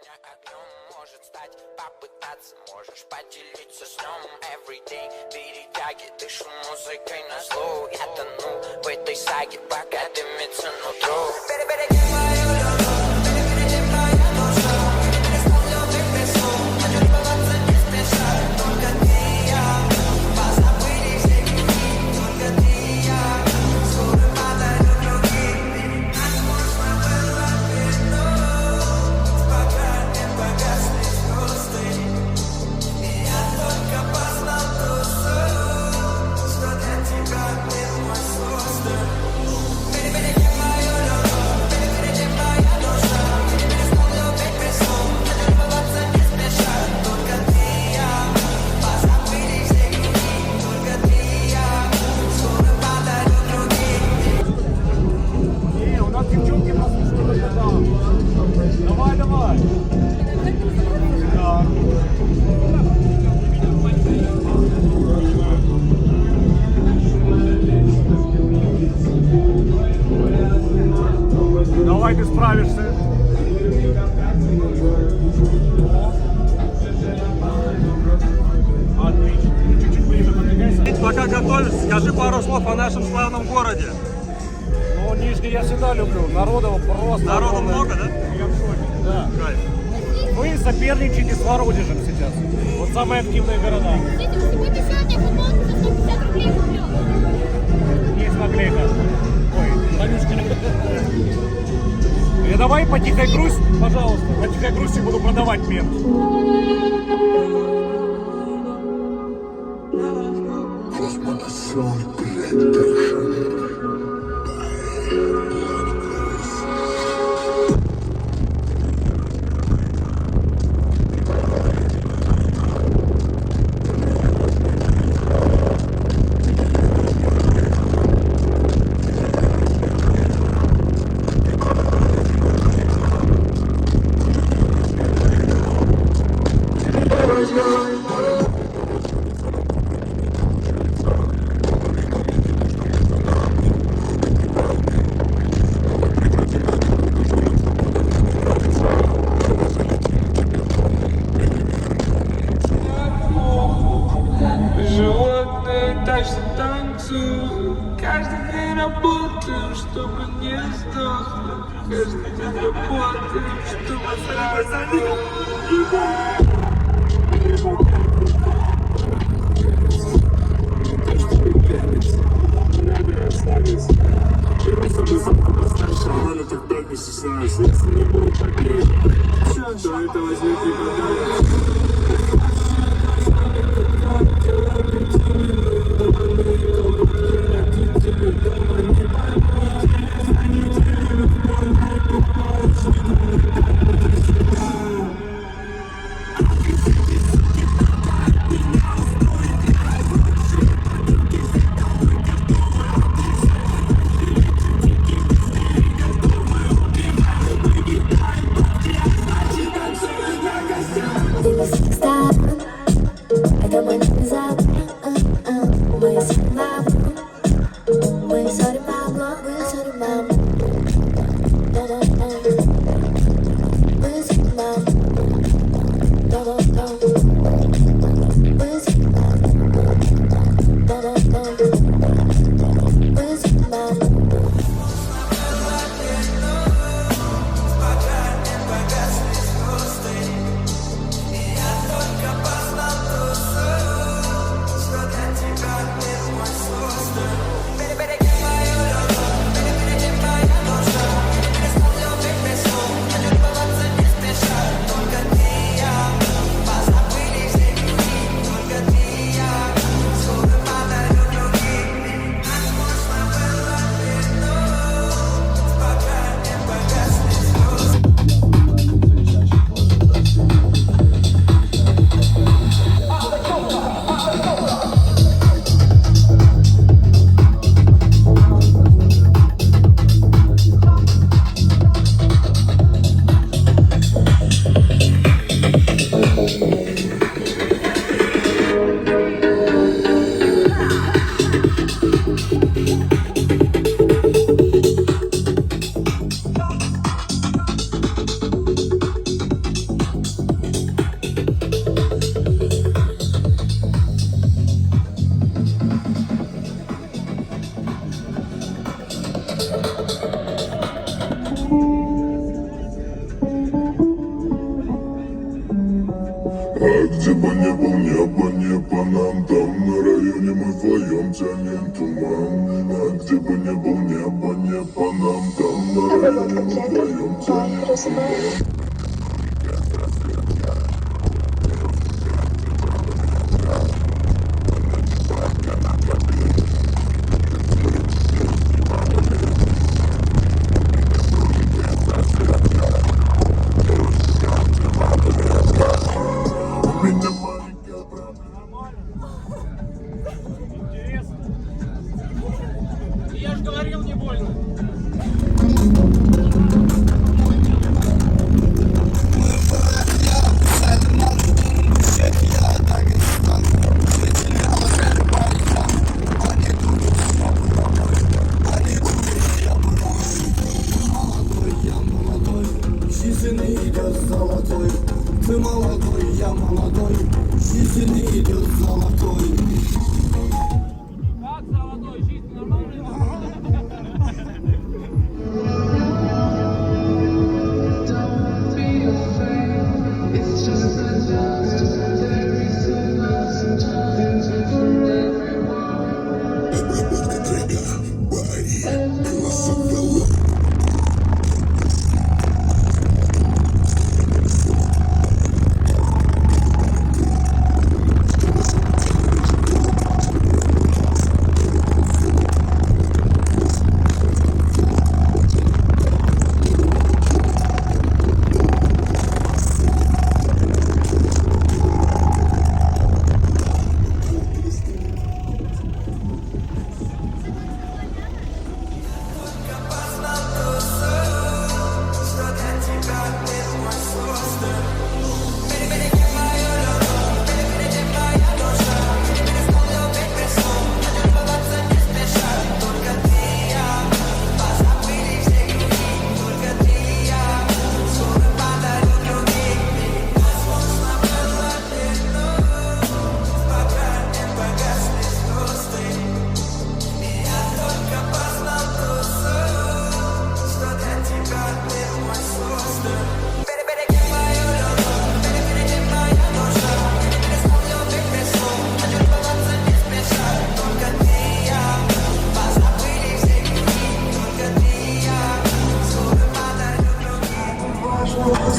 Огнем может стать, попытаться можешь поделиться сном. Everyday перетяги, дышу музыкой на зло. Я тону в этой саге, пока дымится нутро. Перебереги мою любовь, перебереги мою душу. Переставлю в песу, хочу любоваться не спеша. Только ты и я, позабыли все грехи. Только ты и я, скоро падают круги. Как можно было видно, пока не погасли звезды. И я только познал ту суть, что для тебя мир мой создан. Перебереги мою любовь, перебереги моя душа. Переставлю петь песню, хочу любоваться не спеша. Только ты и я, позабыли все грехи. Только ты и я, скоро падают круги. У нас девчонки нас слушают там. Давай, давай. Да. Давай, ты справишься. Отлично. Чуть-чуть ближе подвигайся. Пока готовишься, скажи пару слов о нашем славном городе. Ну, Нижний я всегда люблю. Народу просто Народу огромное. много, да? Я в шоке. Да. Кайф. Вы соперничаете с Воронежем сейчас. Вот самые активные города. Сегодня футболку за 150 рублей куплю. Есть наклейка. Ой, Танюшка. И давай по тихой грусть, пожалуйста. По тихой грусти буду продавать мерч. Животные точно танцуют. Каждый день работаю, чтобы не сдохнуть. Каждый день работаю, чтобы сразу. Тогда не стесняйся, если не будет победы. До этого возьми Гости. А где бы не был небо, не по нам. Там на районе мы вдвоем тянем туман. А где бы не был небо, не по нам. Там на районе мы вдвоем тянем туман. Я же говорил, не больно. Жизненный идет золотой. Ты молодой, я молодой. Жизненный идет золотой. Как золотой, жизнь нормально?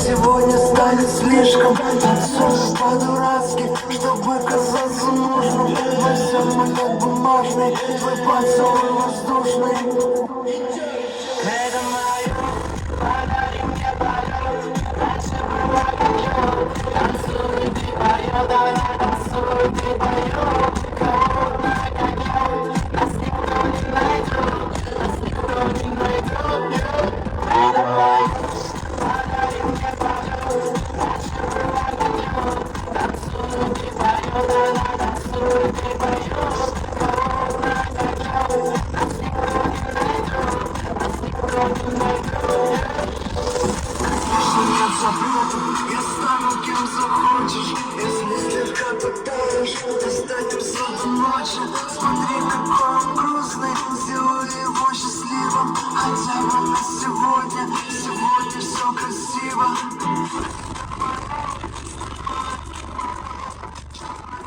Сегодня станет слишком танцую по-дурацки, чтобы казаться нужным. Во всем мы как бумажный, твой поцелуй воздушный. Это мое, подари мне полет. Раньше было как танцуй, ты поет, давай танцуй, ты поет. Кого нагоняют, нас никто не найдет, нас никто не найдет. Это мое. Я стану кем захочешь, если слегка потаешь, останемся до ночи. Смотри, какой он грустный, сделали его счастливым, хотя бы на сегодня.